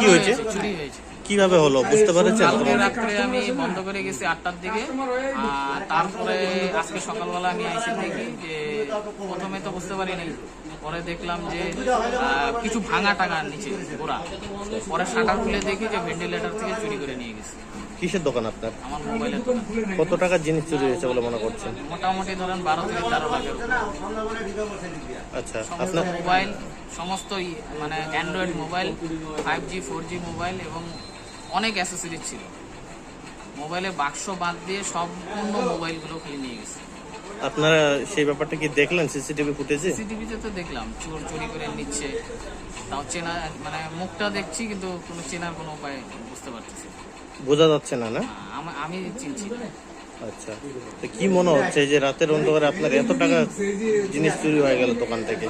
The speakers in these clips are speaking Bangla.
কি হয়েছে? চুরি হয়েছে। কিভাবে হলো বুঝতে পারছেন? কালকে রাত্রে আমি বন্ধ করে গেছি 8টার দিকে, আর তারপরে আজকে সকালবেলা আমি আইসি দেখি যে প্রথমে তো বুঝতে পারি নাই, পরে দেখলাম যে কিছু ভাঙা টাঙা নিচে ওরা, পরে শাটার খুলে দেখি যে ভেন্টিলেটর থেকে চুরি করে নিয়ে গেছে। কিসের দোকান আপনার? আমার মোবাইলের দোকান। কত টাকার জিনিস চুরি হয়েছে বলে মনে করছেন? মোটামুটি ধরেন 12 থেকে 13 লাখের উপর। আচ্ছা, সমস্ত আপনার মোবাইল, সমস্ত মানে Android mobile, 5G 4G mobile এবং অনেক অ্যাসেসরিজ ছিল। মোবাইলের বাক্স বাদ দিয়ে সম্পূর্ণ মোবাইলগুলো খালি নিয়ে গেছে। আপনারা সেই ব্যাপারটা কি দেখলেন সিসিটিভি ফুটেজে? সিসিটিভিতে তো দেখলাম চোর চুরি করে নিচ্ছে, তাও চেনা মানে মুখটা দেখছি কিন্তু কোনো চেনার কোনো উপায় বুঝতে পারতেছি না। বোঝা যাচ্ছে না, না? আমি চিনছি না। আচ্ছা, তো কি মনে হচ্ছে যে রাতের অন্ধকারে আপনার এত টাকা জিনিস চুরি হয়ে গেল দোকান থেকে?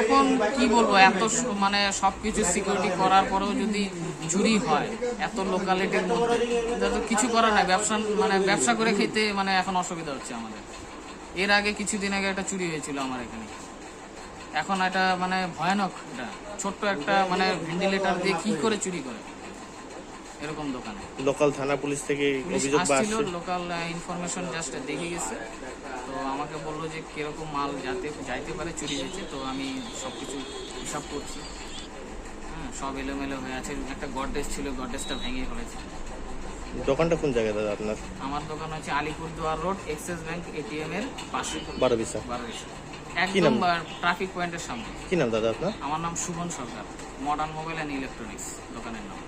এখন কি বলবো, এত মানে সবকিছু সিকিউরিটি করার পরেও যদি চুরি হয় এত লোকালিটির মধ্যে, এটা তো কিছু করার নাই। ব্যবসা করে খেতে মানে এখন অসুবিধা হচ্ছে আমাদের। এর আগে কিছুদিন আগে একটা চুরি হয়েছিল আমার এখানে। এখন এটা মানে ভয়ানক, এটা ছোট্ট একটা মানে ভেন্টিলেটর দিয়ে কি করে চুরি করে এরকম দোকানে। লোকাল থানা পুলিশ থেকে পুলিশ অভিযোগ আসছিল, আসছে? লোকাল ইনফরমেশন জাস্ট দেখে গেছে, তো আমাকে বললো যে কিরকম মাল যাইতে পারে চুরি হয়েছে। তো আমি সবকিছু হিসাব করছি। হ্যাঁ, সব এলোমেলো হয়ে আছে। একটা গডরেজ ছিল, গডরেজটা ভেঙে ফেলেছে। দোকানটা কোন জায়গায় দাদা আপনার? আমার দোকান হচ্ছে Alipurduar road, axis bank ATM এর পাশে, 12 একদম ট্রাফিক পয়েন্টের সামনে। কি নাম দাদা আপনার? আমার নাম শুভন সরকার, মডার্ন মোবাইল অ্যান্ড ইলেকট্রনিক্স দোকানের নাম।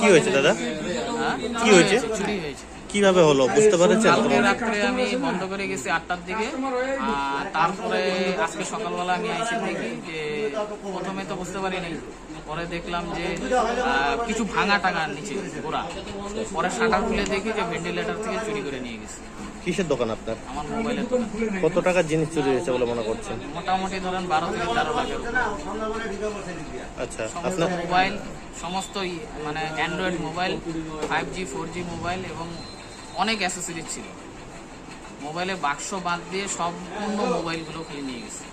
কি হয়েছে দাদা? কি হয়েছে? চুরি হয়েছে। কিভাবে হলো বুঝতে পারছেন? কালকে রাত্রে আমি বন্ধ করে গেছি 8টার দিকে, আর তারপরে আজকে সকালবেলা আমি আইসি দেখি যে প্রথমে তো বুঝতে পারি নাই, পরে দেখলাম যে কিছু ভাঙা টাঙা নিচে ওরা, পরে শাটার খুলে দেখি যে ভেন্টিলেটর থেকে চুরি করে নিয়ে গেছে। কিসের দোকান আপনার? আমার মোবাইলের দোকান। কত টাকার জিনিস চুরি হয়েছে বলে মনে করছেন? মোটামুটি ধরেন 12 থেকে 13 লাখের উপর। আচ্ছা, সমস্ত আপনার মোবাইল, সমস্ত মানে Android mobile, 5G 4G mobile এবং অনেক অ্যাসেসরিজ ছিল। মোবাইলের বাক্স বাদ দিয়ে সম্পূর্ণ মোবাইলগুলো খালি নিয়ে গেছে।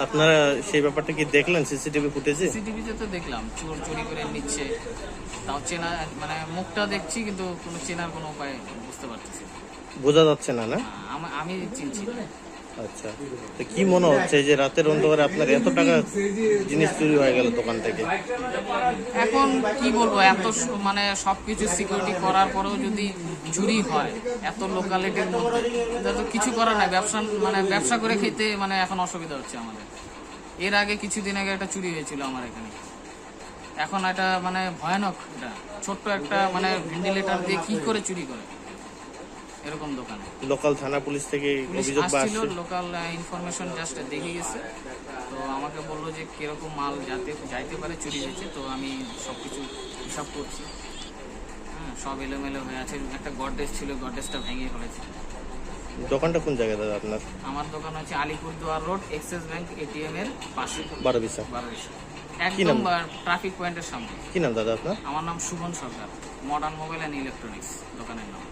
আপনারা সেই ব্যাপারটা কি দেখলেন সিসিটিভি ফুটেজে? সিসিটিভিতে তো দেখলাম চোর চুরি করে নিচ্ছে, তাও চেনা মানে মুখটা দেখছি কিন্তু কোনো চেনার কোনো উপায় বুঝতে পারতেছি না। বোঝা যাচ্ছে না, না? আমি চিনছি না। আচ্ছা, তো কি মনে হচ্ছে যে রাতের অন্ধকারে আপনার এত টাকা জিনিস চুরি হয়ে গেল দোকান থেকে? এখন কি বলবো, এত মানে সবকিছু সিকিউরিটি করার পরেও যদি চুরি হয় এত লোকালিটির মধ্যে, এটা তো কিছু করার নাই। ব্যবসা করে খেতে মানে এখন অসুবিধা হচ্ছে আমাদের। এর আগে কিছুদিন আগে একটা চুরি হয়েছিল আমার এখানে। এখন এটা মানে ভয়ানক, এটা ছোট্ট একটা মানে ভেন্টিলেটর দিয়ে কি করে চুরি করে এরকম দোকানে। লোকাল থানা পুলিশ থেকে পুলিশ অভিযোগ আসছিল, আসছে? লোকাল ইনফরমেশন জাস্ট দেখে গেছে, তো আমাকে বললো যে কিরকম মাল যাইতে পারে চুরি হয়েছে। তো আমি সবকিছু হিসাব করছি। হ্যাঁ, সব এলোমেলো হয়ে আছে। একটা গডরেজ ছিল, গডরেজটা ভেঙে ফেলেছে। দোকানটা কোন জায়গায় দাদা আপনার? আমার দোকান হচ্ছে Alipurduar road, axis bank ATM এর পাশে, 12 একদম ট্রাফিক পয়েন্টের সামনে। কি নাম দাদা আপনার? আমার নাম শুভন সরকার, মডার্ন মোবাইল অ্যান্ড ইলেকট্রনিক্স দোকানের নাম।